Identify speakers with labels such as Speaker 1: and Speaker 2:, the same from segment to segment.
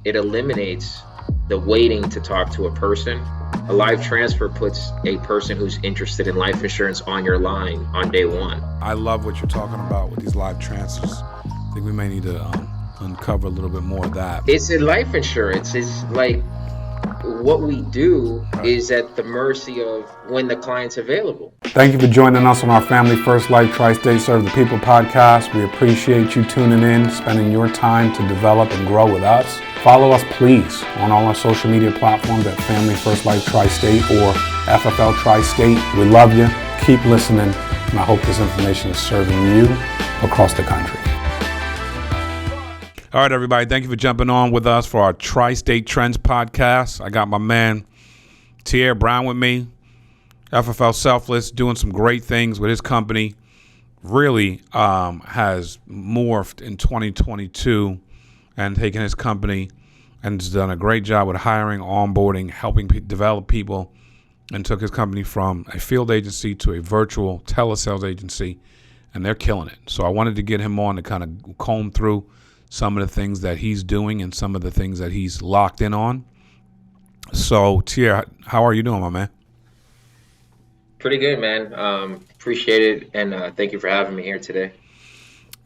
Speaker 1: it eliminates the waiting to talk to a person. A live transfer puts a person who's interested in life insurance on your line on day one.
Speaker 2: I love what you're talking about with these live transfers. I think we may need to uncover a little bit more of that.
Speaker 1: It's in life insurance. It's like what we do is at the mercy of when the client's available.
Speaker 2: Thank you for joining us on our Family First Life Tri-State Serve the People podcast. We appreciate you tuning in, spending your time to develop and grow with us. Follow us, please, on all our social media platforms at Family First Life Tri-State or FFL Tri-State. We love you. Keep listening, and I hope this information is serving you across the country. All right, everybody, thank you for jumping on with us for our Tri-State Trends podcast. I got my man, Tierre Browne, with me, FFL Selfless, doing some great things with his company. Really has morphed in 2022 and taken his company and has done a great job with hiring, onboarding, helping develop people, and took his company from a field agency to a virtual telesales agency, and they're killing it. So I wanted to get him on to kind of comb through some of the things that he's doing and some of the things that he's locked in on. So, Tierre, how are you doing, my man?
Speaker 1: Pretty good, man. Appreciate it, and thank you for having me here today.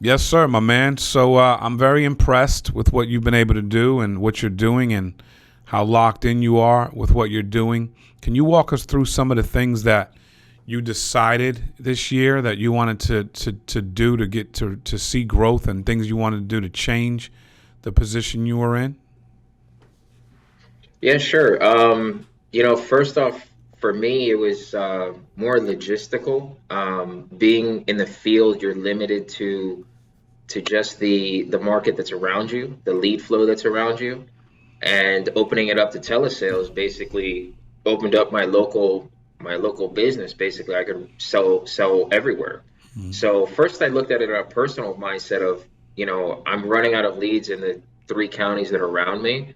Speaker 2: Yes, sir, my man. So I'm very impressed with what you've been able to do and what you're doing and how locked in you are with what you're doing. Can you walk us through some of the things that you decided this year that you wanted to do to get to see growth, and things you wanted to do to change the position you were in?
Speaker 1: Yeah, sure. First off, for me, it was more logistical. Being in the field, you're limited to just the market that's around you, the lead flow that's around you, and opening it up to telesales basically opened up my local business. Basically, I could sell everywhere. Mm-hmm. So first I looked at it in a personal mindset of, I'm running out of leads in the 3 counties that are around me.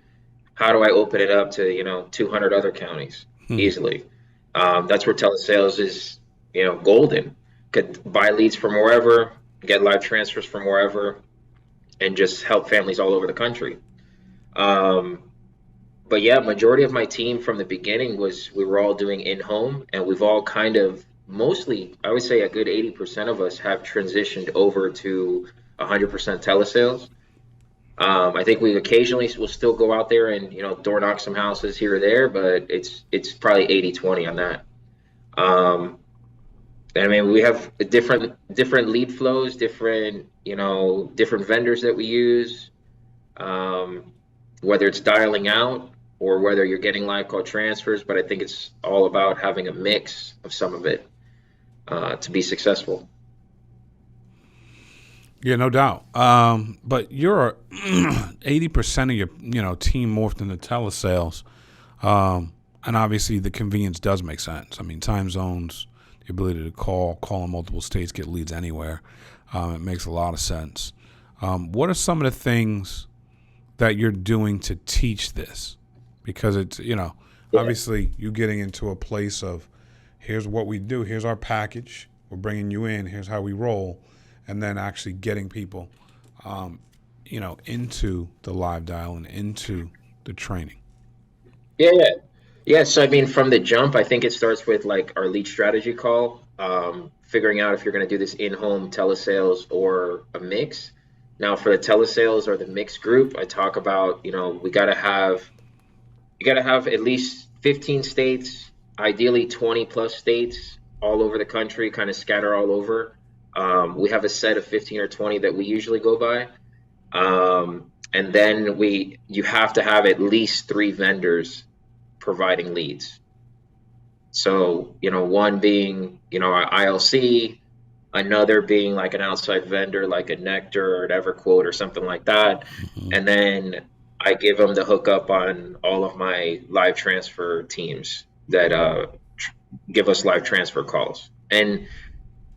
Speaker 1: How do I open it up to, 200 other counties easily? That's where telesales is, golden. Could buy leads from wherever, get live transfers from wherever, and just help families all over the country. But yeah, majority of my team from the beginning we were all doing in-home, and we've all kind of mostly, I would say a good 80% of us have transitioned over to 100% telesales. I think we occasionally will still go out there and, door knock some houses here or there, but it's probably 80-20 on that. I mean, we have different lead flows, different vendors that we use, whether it's dialing out or whether you're getting live call transfers, but I think it's all about having a mix of some of it to be successful.
Speaker 2: Yeah, no doubt. But you're 80% of your team morphed into telesales, and obviously the convenience does make sense. I mean, time zones, the ability to call in multiple states, get leads anywhere, it makes a lot of sense. What are some of the things that you're doing to teach this? Because it's, obviously you getting into a place of, here's what we do, here's our package, we're bringing you in, here's how we roll, and then actually getting people, into the live dial and into the training.
Speaker 1: Yeah. So, I mean, from the jump, I think it starts with like our lead strategy call, figuring out if you're going to do this in-home telesales or a mix. Now, for the telesales or the mixed group, I talk about, you got to have at least 15 states, ideally 20 plus states all over the country, kind of scatter all over. We have a set of 15 or 20 that we usually go by. And then you have to have at least 3 vendors providing leads. So, one being, our ILC, another being like an outside vendor, like a Nectar or an EverQuote or something like that. Mm-hmm. And then I give them the hookup on all of my live transfer teams that give us live transfer calls. And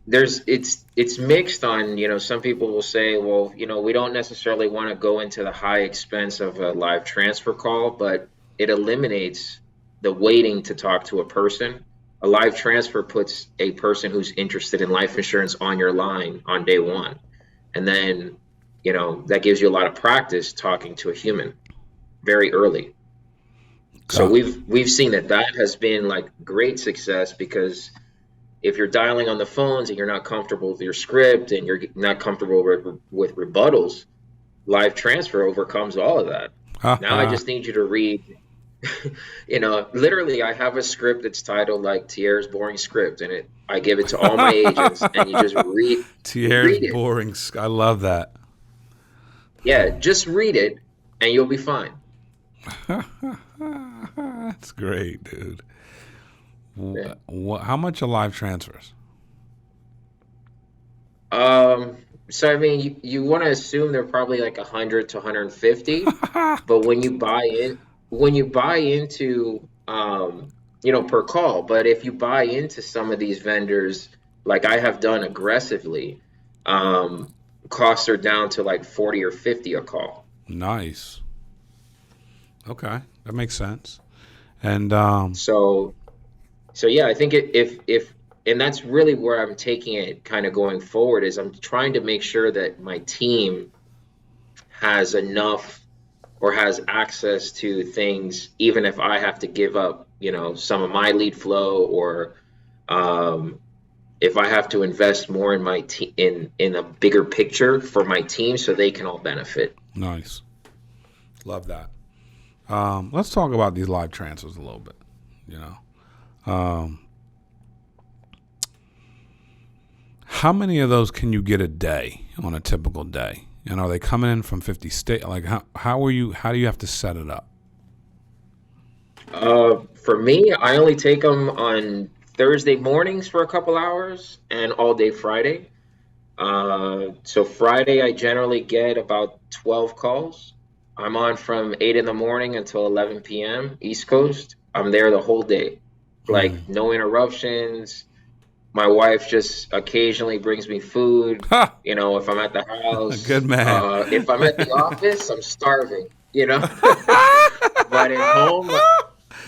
Speaker 1: it's mixed on, some people will say, well, we don't necessarily want to go into the high expense of a live transfer call, but it eliminates the waiting to talk to a person. A live transfer puts a person who's interested in life insurance on your line on day one. And then, that gives you a lot of practice talking to a human very early. So
Speaker 2: God.
Speaker 1: we've seen that has been like great success, because if you're dialing on the phones and you're not comfortable with your script and you're not comfortable with rebuttals, live transfer overcomes all of that. Now I just need you to read, literally I have a script that's titled like Tierre's boring script, and I give it to all my agents, and you just
Speaker 2: Tierre's
Speaker 1: read it.
Speaker 2: boring. I love that.
Speaker 1: Yeah, just read it and you'll be fine.
Speaker 2: That's great, dude.
Speaker 1: Yeah.
Speaker 2: How much are live transfers?
Speaker 1: So I mean, you want to assume they're probably like 100 to 150, but when you buy into, per call, but if you buy into some of these vendors, like I have done aggressively, um, costs are down to like 40 or 50 a call.
Speaker 2: Nice. Okay, that makes sense. And
Speaker 1: So, so yeah, I think if and that's really where I'm taking it kind of going forward, is I'm trying to make sure that my team has enough or has access to things, even if I have to give up, some of my lead flow, or um, if I have to invest more in my team, in a bigger picture for my team, so they can all benefit.
Speaker 2: nice. Love that. Let's talk about these live transfers a little bit. You know, how many of those can you get a day on a typical day? And are they coming in from 50 states? Like, how do you have to set it up?
Speaker 1: For me, I only take them on Thursday mornings for a couple hours and all day Friday. So Friday, I generally get about 12 calls. I'm on from 8 in the morning until 11 p.m. East Coast. I'm there the whole day, like
Speaker 2: Mm.
Speaker 1: no interruptions. My wife just occasionally brings me food,
Speaker 2: Ha!
Speaker 1: if I'm at the
Speaker 2: A good
Speaker 1: house.
Speaker 2: man.
Speaker 1: If I'm at the office, I'm starving.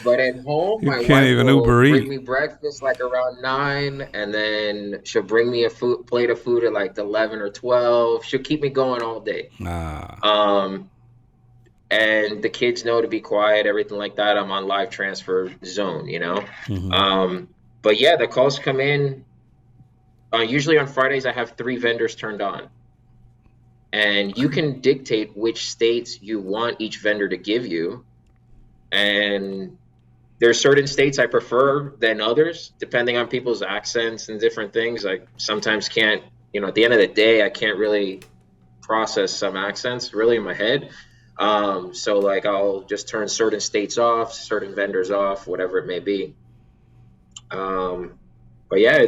Speaker 1: But at home,
Speaker 2: You
Speaker 1: my
Speaker 2: can't
Speaker 1: wife
Speaker 2: even
Speaker 1: will
Speaker 2: Uber
Speaker 1: bring
Speaker 2: eat.
Speaker 1: me breakfast like around 9, and then she'll bring me a plate of food at like 11 or 12. She'll keep me going all day.
Speaker 2: Nah.
Speaker 1: Um, and the kids know to be quiet, everything like that. I'm on live transfer zone.
Speaker 2: Hmm.
Speaker 1: Um, but yeah, the calls come in. Usually on Fridays, I have 3 vendors turned on, and you can dictate which states you want each vendor to give you. And there are certain states I prefer than others, depending on people's accents and different things. I sometimes can't, at the end of the day, I can't really process some accents really in my head. So like I'll just turn certain states off, certain vendors off, whatever it may be. Um, but yeah,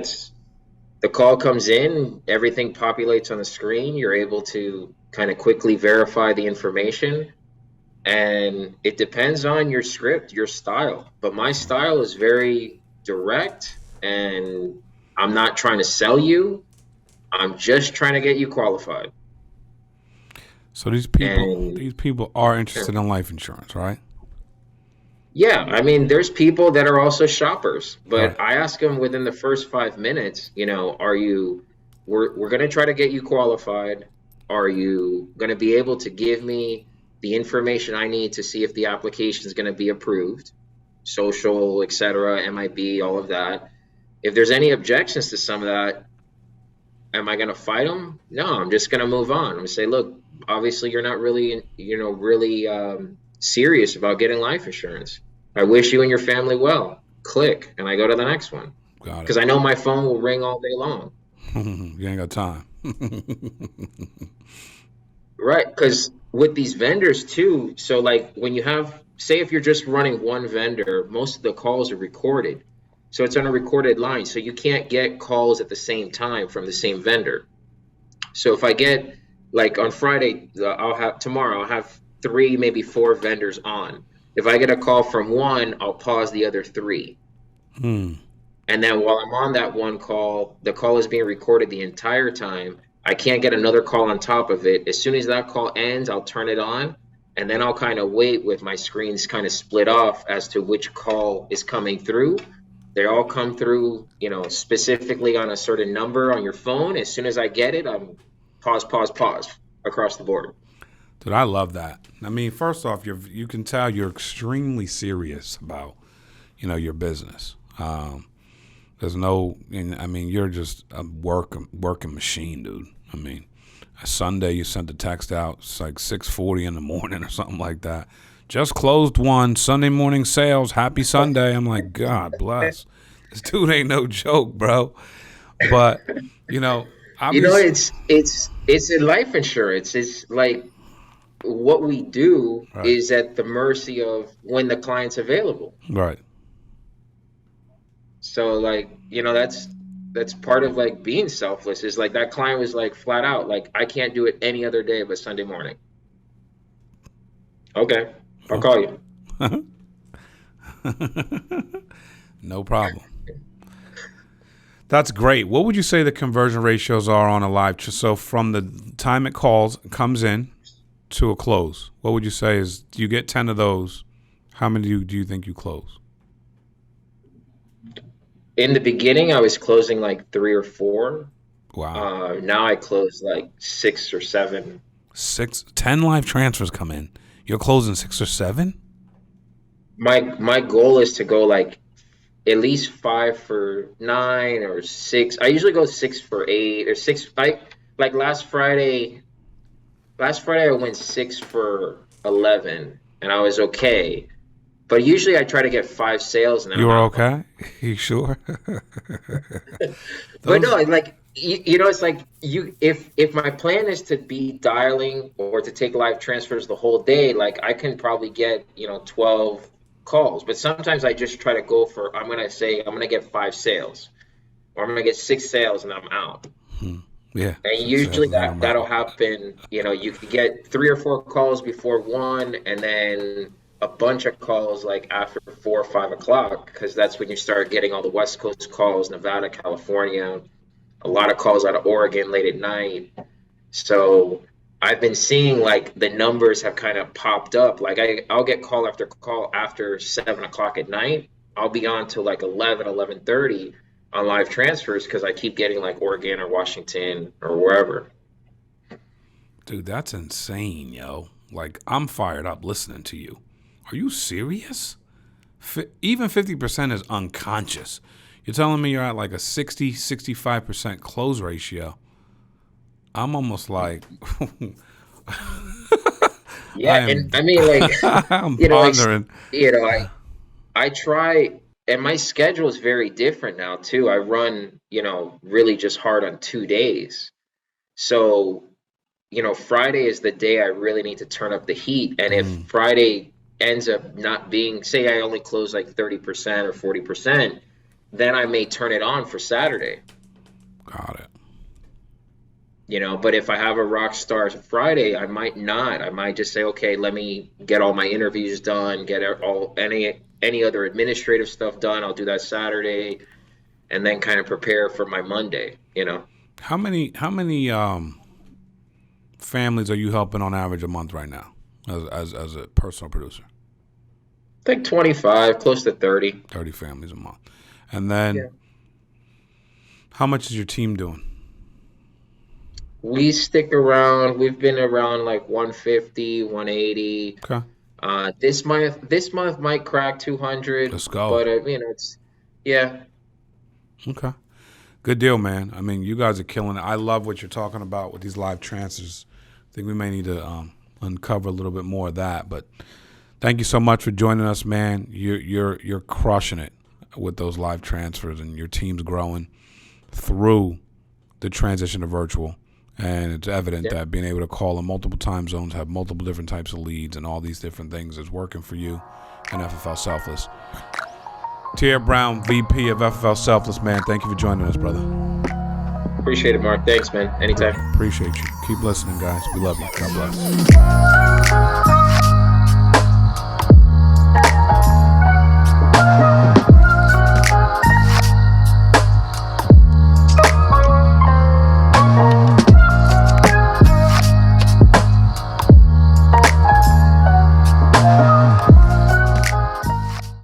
Speaker 1: the call comes in, everything populates on the screen. You're able to kind of quickly verify the information, and it depends on your script, your style. But my style is very direct, and I'm not trying to sell you. I'm just trying to get you qualified.
Speaker 2: So these
Speaker 1: And
Speaker 2: people are interested in life insurance, right?
Speaker 1: yeah, I mean, there's people that are also shoppers,
Speaker 2: Right.
Speaker 1: but I ask them within the first 5 minutes, we're going to try to get you qualified. Are you going to be able to give me the information I need to see if the application is going to be approved? Social, etc., MIB, all of that. If there's any objections to some of that, am I going to fight them? No, I'm just going to move on. I'm going to say, look, obviously you're not really, really serious about getting life insurance. I wish you and your family well. Click, and I go to the next one,
Speaker 2: Got it.
Speaker 1: because I know my phone will ring all day long.
Speaker 2: You ain't got time.
Speaker 1: Right, because with these vendors too, so like when you have, say if you're just running one vendor, most of the calls are recorded. So it's on a recorded line, so you can't get calls at the same time from the same vendor. So if I get, like on Friday, I'll have 3, maybe 4 vendors on. If I get a call from one, I'll pause the other 3.
Speaker 2: Hmm.
Speaker 1: And then while I'm on that one call, the call is being recorded the entire time. I can't get another call on top of it. As soon as that call ends, I'll turn it on, and then I'll kind of wait with my screens kind of split off as to which call is coming through. They all come through, specifically on a certain number on your phone. As soon as I get it, I'm pause, pause, pause across the board.
Speaker 2: Dude, I love that. I mean, first off, you can tell you're extremely serious about, your business. There's no, I mean, you're just a working machine, dude. I mean, a Sunday you sent the text out. It's like 6:40 in the morning or something like that. Just closed one Sunday morning sales. Happy Sunday. I'm like, God bless. This dude ain't no joke, bro. But obviously,
Speaker 1: it's in life insurance. It's like what we do
Speaker 2: right,
Speaker 1: is at the mercy of when the client's available.
Speaker 2: right.
Speaker 1: So like, that's part of like being selfless is like that client was like flat out, like, I can't do it any other day but Sunday morning. Okay, I'll call you.
Speaker 2: No problem. That's great. What would you say the conversion ratios are on a live? So from the time it comes in to a close, what would you say is, do you get 10 of those? How many do you think you close?
Speaker 1: In the beginning, I was closing like 3 or 4.
Speaker 2: Wow.
Speaker 1: Now I close like 6 or 7.
Speaker 2: 10 live transfers come in. You're closing 6 or 7?
Speaker 1: My goal is to go like at least 5 for 9 or 6. I usually go 6 for 8 or 6. Like last Friday I went 6 for 11 and I was okay. But usually I try to get 5 sales and then
Speaker 2: You were
Speaker 1: I'm out.
Speaker 2: okay? You sure?
Speaker 1: But no, like it's like if my plan is to be dialing or to take live transfers the whole day, like I can probably get 12 calls. But sometimes I just try to go for, I'm gonna get 5 sales, or I'm gonna get 6 sales and I'm out.
Speaker 2: Yeah.
Speaker 1: And usually that'll happen. You could get 3 or 4 calls before 1, and then a bunch of calls like after 4 or 5 o'clock, because that's when you start getting all the West Coast calls, Nevada, California, a lot of calls out of Oregon late at night. So I've been seeing like the numbers have kind of popped up. Like I'll get call after call after 7 o'clock at night. I'll be on till like 11:30 on live transfers because I keep getting like Oregon or Washington or wherever.
Speaker 2: Dude, that's insane, yo. Like, I'm fired up listening to you. Are you serious? Even 50% is unconscious. You're telling me you're at like a 65% close ratio. I'm almost like...
Speaker 1: Yeah, and I mean, like,
Speaker 2: I'm pondering.
Speaker 1: I try, and my schedule is very different now too. I run, really just hard on 2 days. So, Friday is the day I really need to turn up the heat. And if Friday ends up not being, say I only close like 30% or 40%, then I may turn it on for Saturday.
Speaker 2: Got it.
Speaker 1: But if I have a rock star Friday, I might not. I might just say, okay, let me get all my interviews done, get any other administrative stuff done. I'll do that Saturday, and then kind of prepare for my Monday.
Speaker 2: How many families are you helping on average a month right now, as a personal producer?
Speaker 1: I think 25, close to 30.
Speaker 2: 30 families a month, and then how much is your team doing?
Speaker 1: We stick around. We've been around like 150, 180.
Speaker 2: Okay.
Speaker 1: This month might crack 200.
Speaker 2: Let's go.
Speaker 1: But it's
Speaker 2: Okay. Good deal, man. I mean, you guys are killing it. I love what you're talking about with these live transfers. I think we may need to uncover a little bit more of that. But thank you so much for joining us, man. You're crushing it with those live transfers, and your team's growing through the transition to virtual. And it's evident that being able to call in multiple time zones, have multiple different types of leads, and all these different things is working for you and FFL Selfless. Tierre Browne, VP of FFL Selfless, man. Thank you for joining us, brother.
Speaker 1: Appreciate it, Mark. Thanks, man. Anytime.
Speaker 2: Appreciate you. Keep listening, guys. We love you. God bless.